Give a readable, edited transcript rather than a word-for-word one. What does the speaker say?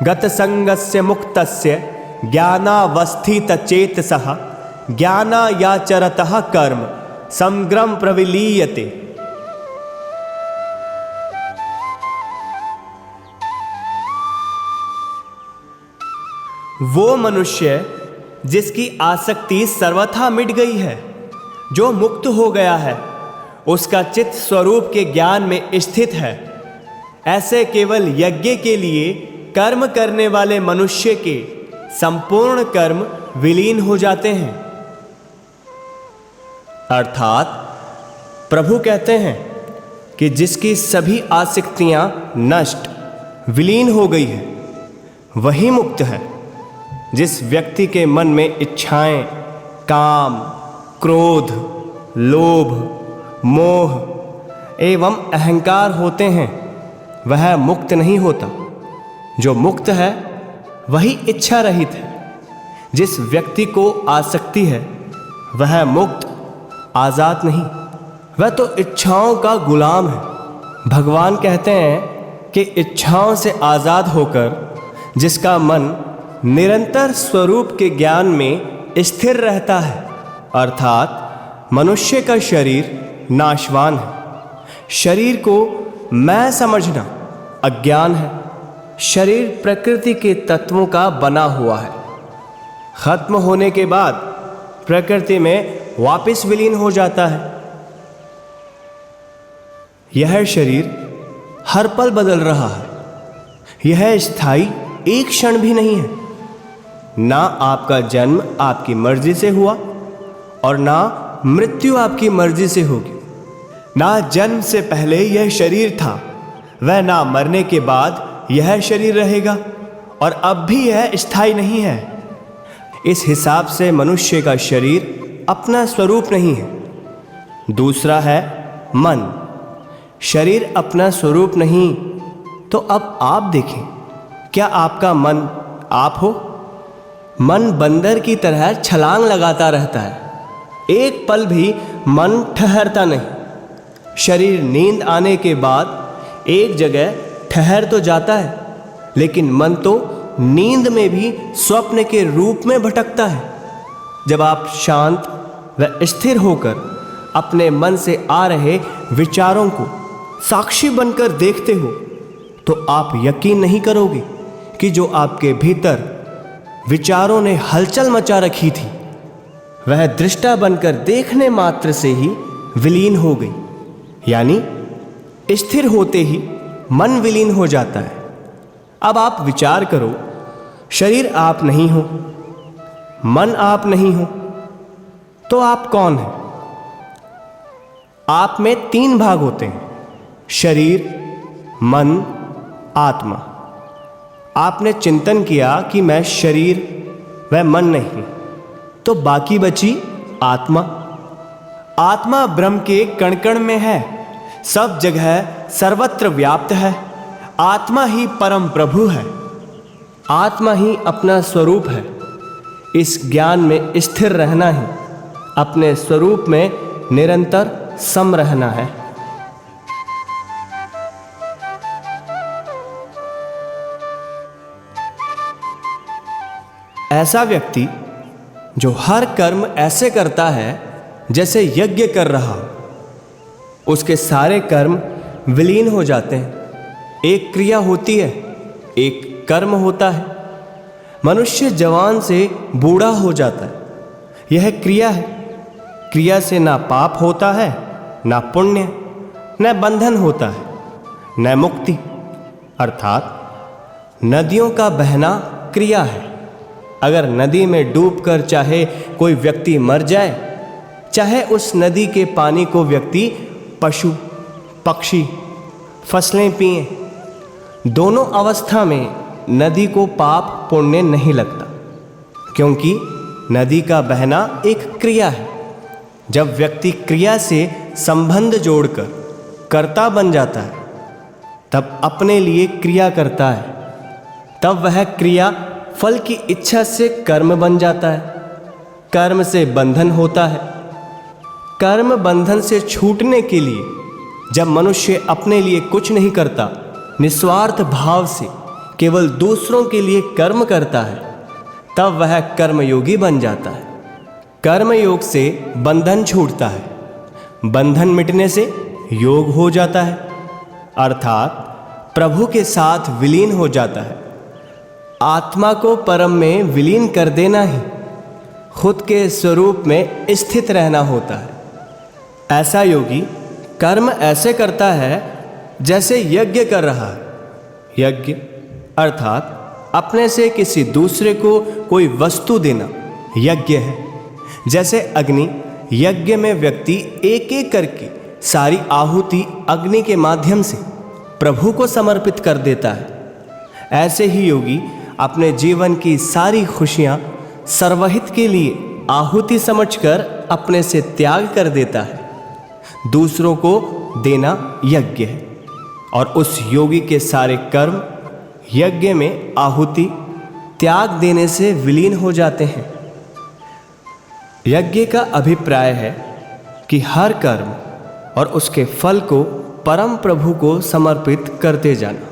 गतसंगस्य मुक्तस्य ज्ञानावस्थितचेतसः ज्ञानायाचरतः कर्म समग्रम प्रविलीयते। वो मनुष्य जिसकी आसक्ति सर्वथा मिट गई है, जो मुक्त हो गया है, उसका चित्त स्वरूप के ज्ञान में स्थित है, ऐसे केवल यज्ञ के लिए कर्म करने वाले मनुष्य के संपूर्ण कर्म विलीन हो जाते हैं। अर्थात प्रभु कहते हैं कि जिसकी सभी आसक्तियां नष्ट विलीन हो गई है, वही मुक्त है। जिस व्यक्ति के मन में इच्छाएं, काम, क्रोध, लोभ, मोह एवं अहंकार होते हैं, वह मुक्त नहीं होता। जो मुक्त है वही इच्छा रहित है। जिस व्यक्ति को आसक्ति है वह मुक्त, आजाद नहीं, वह तो इच्छाओं का गुलाम है। भगवान कहते हैं कि इच्छाओं से आजाद होकर जिसका मन निरंतर स्वरूप के ज्ञान में स्थिर रहता है, अर्थात मनुष्य का शरीर नाशवान है। शरीर को मैं समझना अज्ञान है। शरीर प्रकृति के तत्वों का बना हुआ है। खत्म होने के बाद प्रकृति में वापस विलीन हो जाता है। यह शरीर हर पल बदल रहा है। यह स्थायी एक क्षण भी नहीं है। ना आपका जन्म आपकी मर्जी से हुआ और ना मृत्यु आपकी मर्जी से होगी। ना जन्म से पहले यह शरीर था, वह ना मरने के बाद यह शरीर रहेगा, और अब भी यह स्थायी नहीं है। इस हिसाब से मनुष्य का शरीर अपना स्वरूप नहीं है। दूसरा है मन। शरीर अपना स्वरूप नहीं, तो अब आप देखें, क्या आपका मन आप हो? मन बंदर की तरह छलांग लगाता रहता है। एक पल भी मन ठहरता नहीं। शरीर नींद आने के बाद एक जगह ठहर तो जाता है, लेकिन मन तो नींद में भी स्वप्न के रूप में भटकता है। जब आप शांत व स्थिर होकर अपने मन से आ रहे विचारों को साक्षी बनकर देखते हो, तो आप यकीन नहीं करोगे कि जो आपके भीतर विचारों ने हलचल मचा रखी थी, वह दृष्टा बनकर देखने मात्र से ही विलीन हो गई। यानी स्थिर होते ही मन विलीन हो जाता है। अब आप विचार करो, शरीर आप नहीं हो, मन आप नहीं हो, तो आप कौन हैं? आप में तीन भाग होते हैं: शरीर, मन, आत्मा। आपने चिंतन किया कि मैं शरीर व मन नहीं, तो बाकी बची आत्मा। आत्मा ब्रह्म के कण कण में है, सब जगह सर्वत्र व्याप्त है। आत्मा ही परम प्रभु है। आत्मा ही अपना स्वरूप है। इस ज्ञान में स्थिर रहना ही अपने स्वरूप में निरंतर सम रहना है। ऐसा व्यक्ति जो हर कर्म ऐसे करता है जैसे यज्ञ कर रहा हो, उसके सारे कर्म विलीन हो जाते हैं। एक क्रिया होती है, एक कर्म होता है। मनुष्य जवान से बूढ़ा हो जाता है, यह क्रिया है। क्रिया से ना पाप होता है, ना पुण्य, न बंधन होता है, न मुक्ति। अर्थात नदियों का बहना क्रिया है। अगर नदी में डूबकर चाहे कोई व्यक्ति मर जाए, चाहे उस नदी के पानी को व्यक्ति पशु, पक्षी, फसलें पिएं, दोनों अवस्था में नदी को पाप पुण्य नहीं लगता, क्योंकि नदी का बहना एक क्रिया है। जब व्यक्ति क्रिया से संबंध जोड़कर कर्ता बन जाता है, तब अपने लिए क्रिया करता है, तब वह क्रिया फल की इच्छा से कर्म बन जाता है। कर्म से बंधन होता है। कर्म बंधन से छूटने के लिए जब मनुष्य अपने लिए कुछ नहीं करता, निस्वार्थ भाव से केवल दूसरों के लिए कर्म करता है, तब वह कर्मयोगी बन जाता है। कर्मयोग से बंधन छूटता है, बंधन मिटने से योग हो जाता है, अर्थात प्रभु के साथ विलीन हो जाता है। आत्मा को परम में विलीन कर देना ही खुद के स्वरूप में स्थित रहना होता है। ऐसा योगी कर्म ऐसे करता है जैसे यज्ञ कर रहा है। यज्ञ अर्थात अपने से किसी दूसरे को कोई वस्तु देना यज्ञ है। जैसे अग्नि यज्ञ में व्यक्ति एक एक करके सारी आहुति अग्नि के माध्यम से प्रभु को समर्पित कर देता है, ऐसे ही योगी अपने जीवन की सारी खुशियां सर्वहित के लिए आहुति समझकर अपने से त्याग कर देता है। दूसरों को देना यज्ञ है और उस योगी के सारे कर्म यज्ञ में आहुति त्याग देने से विलीन हो जाते हैं। यज्ञ का अभिप्राय है कि हर कर्म और उसके फल को परम प्रभु को समर्पित करते जाना।